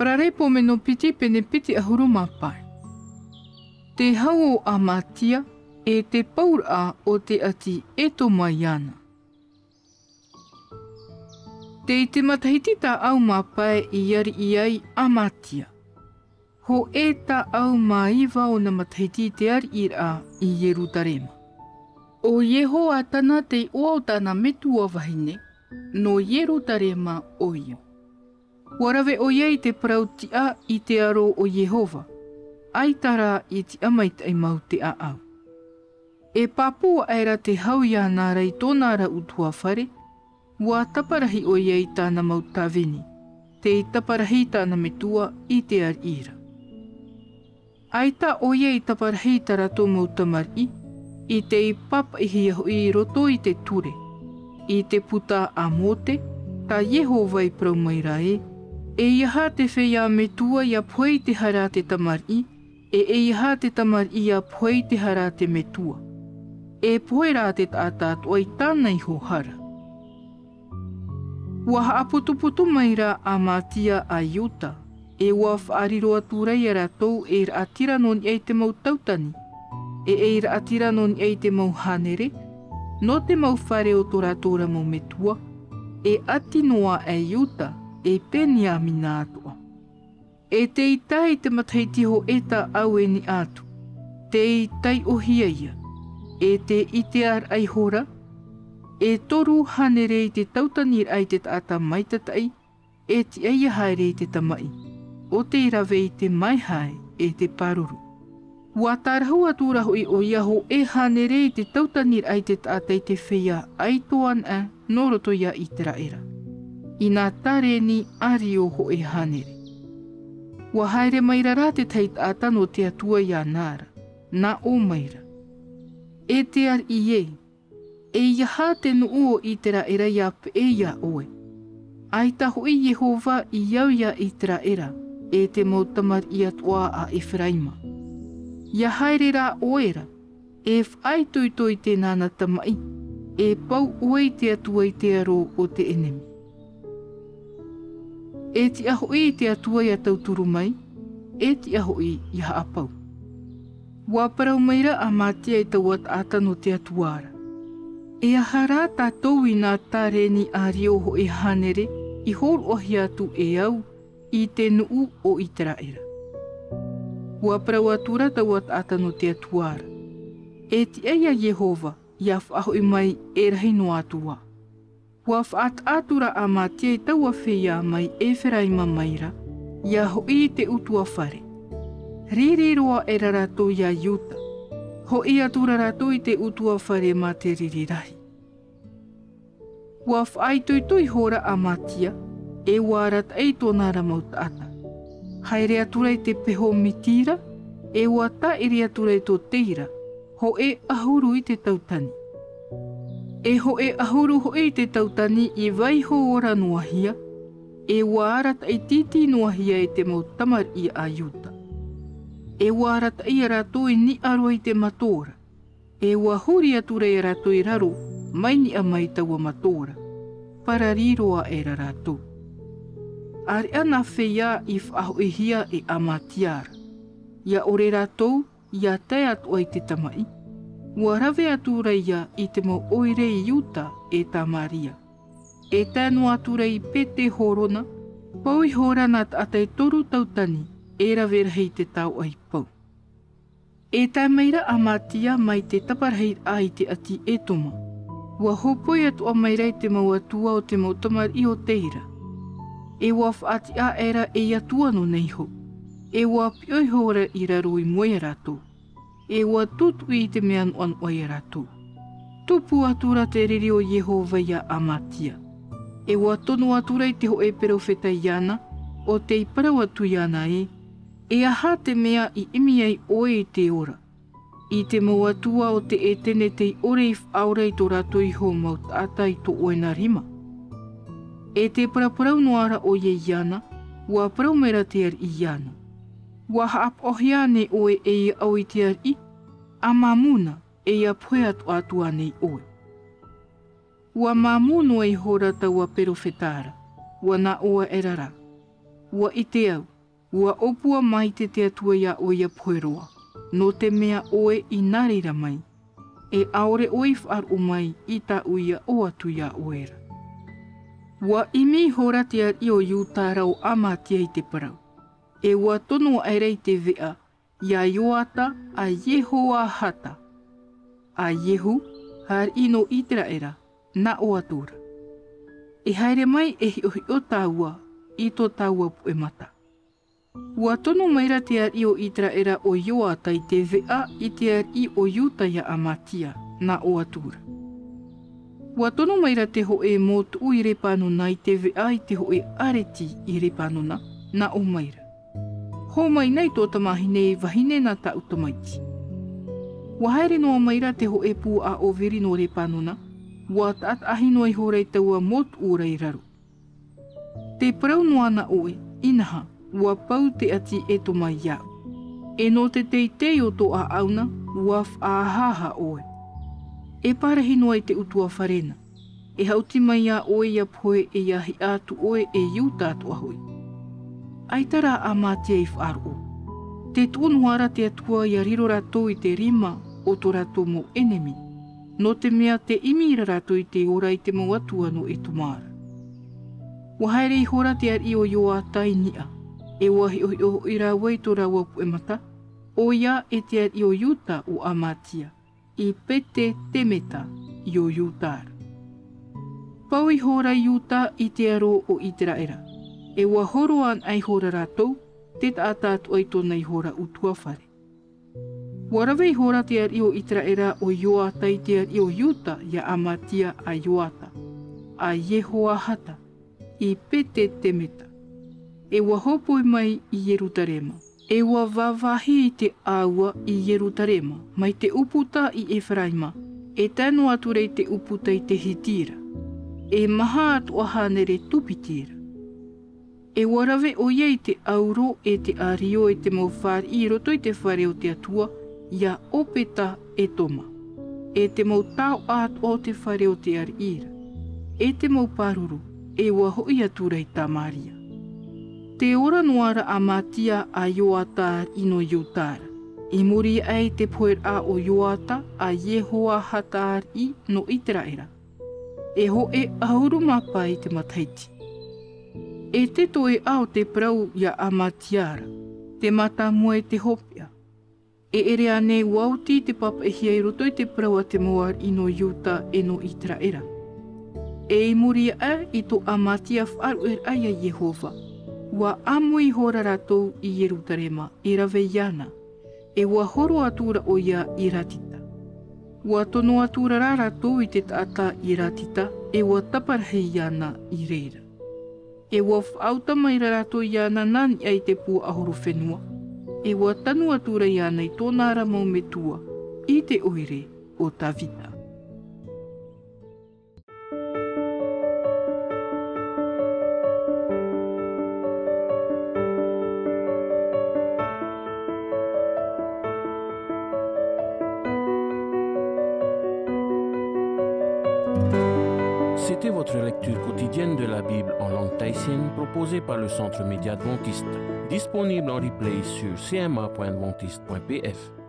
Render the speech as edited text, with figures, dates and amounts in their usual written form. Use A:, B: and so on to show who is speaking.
A: Pararepo me no piti pene piti ahuru mapai. Te hau o amatia e te paura o te ati e to mai ana. Te te matahiti ta au mapai I yari iai amatia. Ho e ta au maiva o na matahiti te ari ira I Yerutarema. O Yeho atana te o tana metua wahine, no Yerutarema o ia. Warawe o iei te parautia I te aro o Yehova, aitara I te amaita I mau te aau. E papua aira te hau ia nā rei tōna ra utua whare, wa taparahi o iei tāna mau tāwini, te taparahi tāna metua I te ar ira. Aita o iei taparahi tara tō mau tamari, I te I papa I hia hui roto I te ture, I te puta a mote, ta Yehova I prau mai rae, e iaha te whea metua ia puei te hara te tamari, e iaha te tamari ia puei te hara te metua. E puei rā te tātātua I tāna I hohara. Waha aputuputu mai rā a mātia a Iuta, e wa whaariro aturai a rātou e ra atira non ei te mau tautani, e ra atira non ei te mau hanere, no te mau whare o tō rātora mau metua, e ati noa e Iuta, e penia mina atua. E te itai te mataiti ho eta au e ni atu, te itai o hia ia, e te ite ar ai hora, e toru hanere I te tautanir ai te taata maitatai, e ti aia haere I te tamai, o te irawe I te mai hae e te paruru. Wa tarahu aturaho I o iaho e hanere I te tautanir ai te taata I te whea ai toan a noroto ia I te raera. I nā tare ni ari o ho e hanere. Wa haere maira rā te teit ātano te atua ia nāra, nā o maira. E te ar I e iaha te nuu o I te raera ia pe e ia oe. Aita hoi Yehova I iau ia I te raera, e te mautamar I atua a Efraima. Ia haere rā oera, e whaitoi te nāna tamai, e pau oe te atua I te aro o te enemi. E ti ahoi te atua ia tauturu mai, e ti ahoi ia haapau. Wa parau maira a mātia I tauat ātano te atuara. E ahara tātou I nā tāreni a rio ho e hanere, I hor ohi atu e au, I te nuu o I te raera. Wa parau atura tauat ātano te atuara. E ti eia Yehova, ia whaahoi mai e rahi no atua. Wa whaat atura a mātia I taua whea mai e Efraima maira, ia hoi te utua whare. Ririroa e rarato ia Iuta, ho I atura rato I te utua whare mā te ririrahi. Wa whaitoitoi hora a mātia, e warat ei tōna ramau taata. Haere atura I te peho mitira, e wata iri atura I tō teira, ho e ahuru I te tautani. E ho e ahuru ho I te tautani I waiho ora nuahia, e warat ai titi nuahia e te mau tamar I a Iuta. E warat ai rato I ni aro I te matora, e wahuri atura I rato I raro, mai ni a mai taua matora, parariroa e rato. Ari ana whea I whaho e hia e amatiara, ia ore rato, ia te atu ai te tamai, Wa rawe atura ia I te mo oire I Iuta e Tamaria. E tēnu atura I pete horona, pau I horana ata e toru tautani, e rawe rahi te tau ai pau. E tai meira a mātia mai te taparahi ai te ati e toma. Wa hopoi atu a meirei te mau atua o te mau tamar I o teira. E wa whaati a era e atua no nei ho. E wa pioi hora I raro I moe rato. E wa tutu I te mea an oe rato. Tupu atura te riri o Yehova ia a mātia. E wa tonu atura I te ho e perofeta iana, o te I parau atu iana e aha te mea I imi ai oe I te ora. I te mau atua o te e tene te I ore I whaura I tō rato I ho mau taata I tō oena rima. E te paraparau noara o ye iana, wa parau mera te ar I iana. Wa haap ohia ne oe e I au I te ar I, a mamuna e ia poe atu atua nei oe. Wa mamuno e hora taua perofetara, wa na oa erara. Ua I te au, ua opua mai te atua ia o ia poeroa, no te mea oe I narira mai, e aore oi whaaru mai I ta uia o atu ia oera. Ua imi hora te ar I o Iuta rau amatia I te parau, e ua tono aerei te vea, ia Ioata a Yehoahata. A Yehu, har ino Israela, na o atura. E haere mai e hi o taua, I to taua pu e mata. Ua tono maira te ar I o Israela o Ioata I te vea I te ar I o Iuta ia amatia, na o atura. Ua tono maira te ho e motu I re panona I te vea I te ho e areti I re panona, na o maira. Ho mai nei tō tamahine wahine na ta utamaiti. Wa haere noa maira te ho e pū a o veri no re panona, wa taat ahi no I horei taua mot ura I raru. Te parau noa na oe, inaha, wa pau te ati e to mai iau. E no te teitei o tō a auna, wa whaahaha oe. E parahi noa I te utua wharena. E hauti mai a oe ia poe e iahi atu oe e Iuta atu ahoi. Aitara a mātia I whaaru. Te tōnuara te atua ia riro rato I te rima o tō rato mo enemi. No te mea te imi rato I te ora I te mau atua no e tomara. Wahaere I hora te ar I o Ioata I nia. E wahi o I rawa I tō rawa pu e mata. O ia e te ar I o Iuta o Amatia. I pete temeta I o Iutara. Pau I hora Iuta I te aro o Israela. E wa horo an ai hora ratou, te taatatu ai tōna I hora utua whare. Warawe I hora te ar I o Israela o Ioata I te ar I o Iuta ia Amatia a Ioata, a Yehoahata, I pete temeta. E wa hopo I mai I Yerutarema. E wa vavahi I te aua I Yerutarema, mai te uputa I Efraima, e tano aturei te uputa I te hitira. E maha atu ahanere tupitira. E warawe o iei te auro e te ario e te mauwhari I roto I te whare o te atua, ia opeta e toma. E te mau tau at o te whare o te ari ira. E te mau paruru, e waho I atura I tamaria. Te ora noara Amatia a Ioata ino Iutara. I muri ai te poer a o Ioata a Yehoahata I no Israela. E ho e auru mapa I te mataiti. E te toe ao te prau ia Amatiara, te mata mua e te hopia. E ere ane wauti te papa e hia I roto I te prau a te moar ino Iuta e no Israela. E I muri a I to Amatia wharu er aia Jehova, wa amui hora ratou I Yerutarema I rawe iana, e wa horo atura o ia I ratita. Wa tono atura rā ratou I te taata I ratita, e wa taparahe iana I reira. E wa whauta mai rato iana nani ai te pua ahoro whenua. E wa tanu atura iana I tōna ara mau metua, I te oire o Tavita.
B: C'était votre lecture quotidienne de la Bible en langue tahitienne proposée par le Centre Média Adventiste, disponible en replay sur cma.adventiste.pf.